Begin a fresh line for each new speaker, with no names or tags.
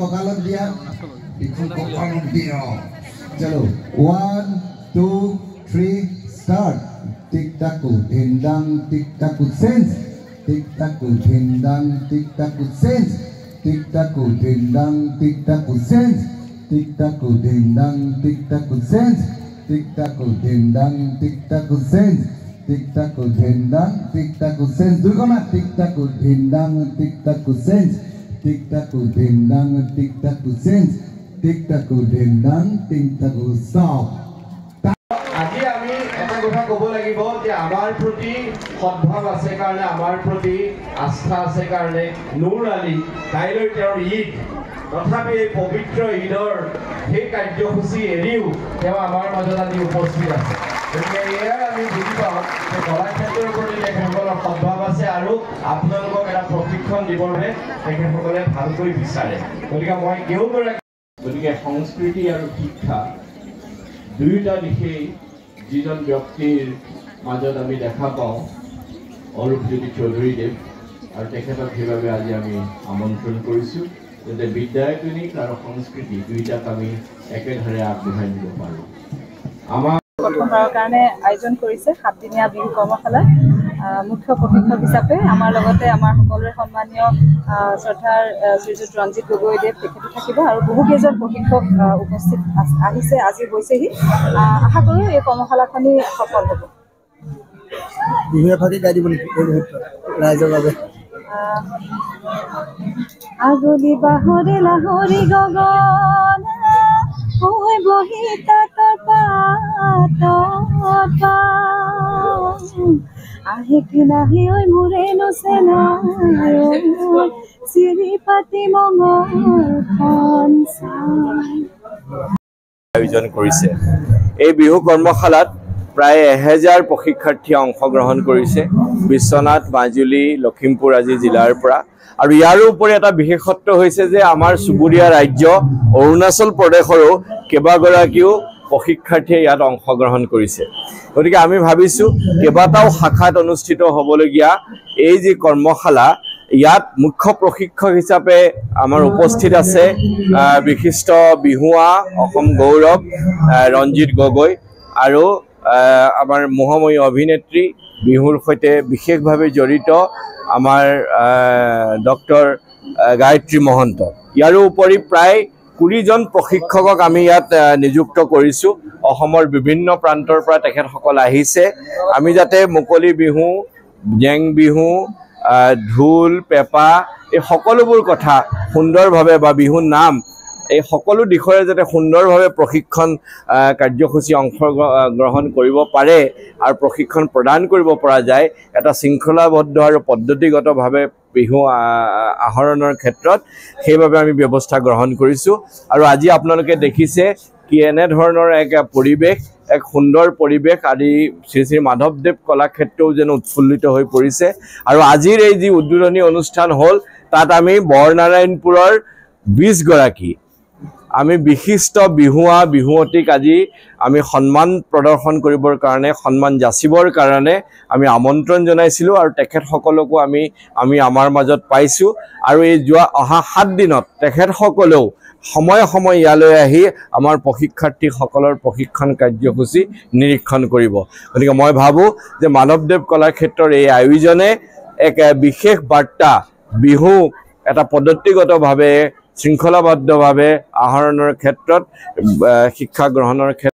কঁকালত দিয়া কঁকালত দিয়া চলো 1 2 3 start টিক টাকু ধিনদাং টিক টাকু চেঞ্জ টিক টাকু ধিনদাং টিক টাকু চেঞ্জ টিক টাকু ধিনদাং টিক টাকু চেঞ্জ টিক টাকু ধিনদাং টিক টাকু চেঞ্জ টিক টাকু ধিনদাং টিক টাকু চেঞ্জ টিক টাকু ধিনদাং টিক টাকু চেঞ্জ দুগনা টিক টাকু ধিনদাং টিক টাকু চেঞ্জ টিক টাকু ধিনদাং টিক টাকু চেঞ্জ টিক টাকু ধিনদাং টিক টাকু stop
আজি আমি এটা কথা ক'ব লাগিব যে আমাৰ প্ৰতি সদ্ভাৱ আছে কাৰণে আমাৰ প্ৰতি আস্থা আছে কাৰণে নুৰ আলী কাইলৈ তেওঁৰ ঈদ তথাপি এই পবিত্ৰ ঈদৰ সেই কাৰ্যসূচী এৰিও তেওঁ আমাৰ মাজত আজি উপস্থিত আছে গতিকে এয়াই আমি বুজি পাওঁ যে কলাক্ষেত্ৰৰ প্ৰতি তেখেতসকলৰ সদ্ভাৱ আছে আৰু আপোনালোকক এটা প্ৰশিক্ষণ দিবৰ বাবে তেখেতসকলে ভালকৈ বিচাৰে গতিকে মই কেওগৰাকী গতিকে সংস্কৃতি আৰু শিক্ষা দুয়োটা দিশেই যিজন ব্যক্তিৰ মাজত আমি দেখা পাওঁ অৰূপজ্যোতি চৌধুৰীদেৱ আৰু তেখেতক সেইবাবে আজি আমি আমন্ত্ৰণ কৰিছোঁ যাতে বিদ্যায়তনিক আৰু সংস্কৃতি দুয়োটাক আমি একেধাৰে আগবঢ়াই নিব পাৰোঁ আমাৰ
প্ৰথমবাৰৰ কাৰণে আয়োজন কৰিছে 7 দিনীয়া বিহু কৰ্মশালা মুখ্য প্ৰশিক্ষক হিচাপে আমাৰ লগতে আমাৰ সকলোৰে সন্মানীয় শ্ৰদ্ধাৰ শ্ৰীযুত ৰঞ্জিত গগৈদেৱ তেখেতো থাকিব আৰু বহুকেইজন প্ৰশিক্ষক উপস্থিত আহিছে আজি হৈছেহি আশা কৰোঁ এই কৰ্মশালাখনি সফল হ'ব
বিহুৱে ভাগে গাই দিব নেকি ৰাইজৰ বাবে
আগলি বাহৰে লাহৰি গগন হৈ বহি তাতৰ পাত আহে কি নাহে ঐ মোৰে নচেনা চিৰি পাতি মঙলখন
আয়োজন কৰিছে এই বিহু কৰ্মশালাত প্ৰায় 1000 প্ৰশিক্ষাৰ্থীয়ে অংশগ্ৰহণ কৰিছে বিশ্বনাথ মাজুলী লখিমপুৰ আদি জিলাৰ পৰা আৰু ইয়াৰ উপৰি এটা বিশেষত্ব হৈছে যে আমাৰ চুবুৰীয়া ৰাজ্য অৰুণাচল প্ৰদেশৰো কেইবাগৰাকীও প্ৰশিক্ষাৰ্থীয়ে ইয়াত অংশগ্ৰহণ কৰিছে গতিকে আমি ভাবিছোঁ কেইবাটাও শাখাত অনুষ্ঠিত হ'বলগীয়া এই যি কৰ্মশালা ইয়াত মুখ্য প্ৰশিক্ষক হিচাপে আমাৰ উপস্থিত আছে বিশিষ্ট বিহুৱা অসম গৌৰৱ ৰঞ্জিত গগৈ আৰু আমাৰ মোহময়ী অভিনেত্ৰী বিহুৰ সৈতে বিশেষভাৱে জড়িত আমাৰ ডক্টৰ গায়ত্ৰী মহন্ত ইয়াৰ উপৰি প্ৰায় 20 জন প্ৰশিক্ষকক আমি ইয়াত নিযুক্ত কৰিছোঁ অসমৰ বিভিন্ন প্ৰান্তৰ পৰা তেখেতসকল আহিছে আমি যাতে মুকলি বিহু জেং বিহু ঢোল পেঁপা এই সকলোবোৰ কথা সুন্দৰভাৱে বা বিহু নাম এই সকলো দিশৰে যাতে সুন্দৰভাৱে প্ৰশিক্ষণ কাৰ্যসূচী অংশগ্ৰহণ কৰিব পাৰে আৰু প্ৰশিক্ষণ প্ৰদান কৰিব পৰা যায় এটা শৃংখলাবদ্ধ আৰু পদ্ধতিগতভাৱে বিহু আহৰণৰ ক্ষেত্ৰত সেইভাৱে আমি ব্যৱস্থা গ্ৰহণ কৰিছোঁ আৰু আজি আপোনালোকে দেখিছে কি এনে ধৰণৰ এক পৰিৱেশ এক সুন্দৰ পৰিৱেশ আদি শ্ৰী শ্ৰী মাধৱদেৱ কলাক্ষেত্ৰও যেন উৎফুল্লিত হৈ পৰিছে আৰু আজিৰ এই যি উদ্বোধনী অনুষ্ঠান হ'ল তাত আমি বৰনাৰায়ণপুৰৰ 20 গৰাকী আমি বিশিষ্ট বিহুৱা বিহুৱতীক আজি আমি সন্মান প্ৰদৰ্শন কৰিবৰ কাৰণে সন্মান যাচিবৰ কাৰণে আমি আমন্ত্ৰণ জনাইছিলোঁ আৰু তেখেতসকলকো আমি আমাৰ মাজত পাইছোঁ আৰু এই যোৱা অহা 7 দিনত তেখেতসকলেও সময়ে সময়ে ইয়ালৈ আহি আমাৰ প্ৰশিক্ষাৰ্থীসকলৰ প্ৰশিক্ষণ কাৰ্যসূচী নিৰীক্ষণ কৰিব গতিকে মই ভাবোঁ যে মাধৱদেৱ কলাক্ষেত্ৰৰ এই আয়োজনে এক বিশেষ বাৰ্তা বিহু এটা পদ্ধতিগতভাৱে শৃংখলাবদ্ধভাৱে আহৰণৰ ক্ষেত্ৰত শিক্ষা গ্ৰহণৰ ক্ষেত্ৰত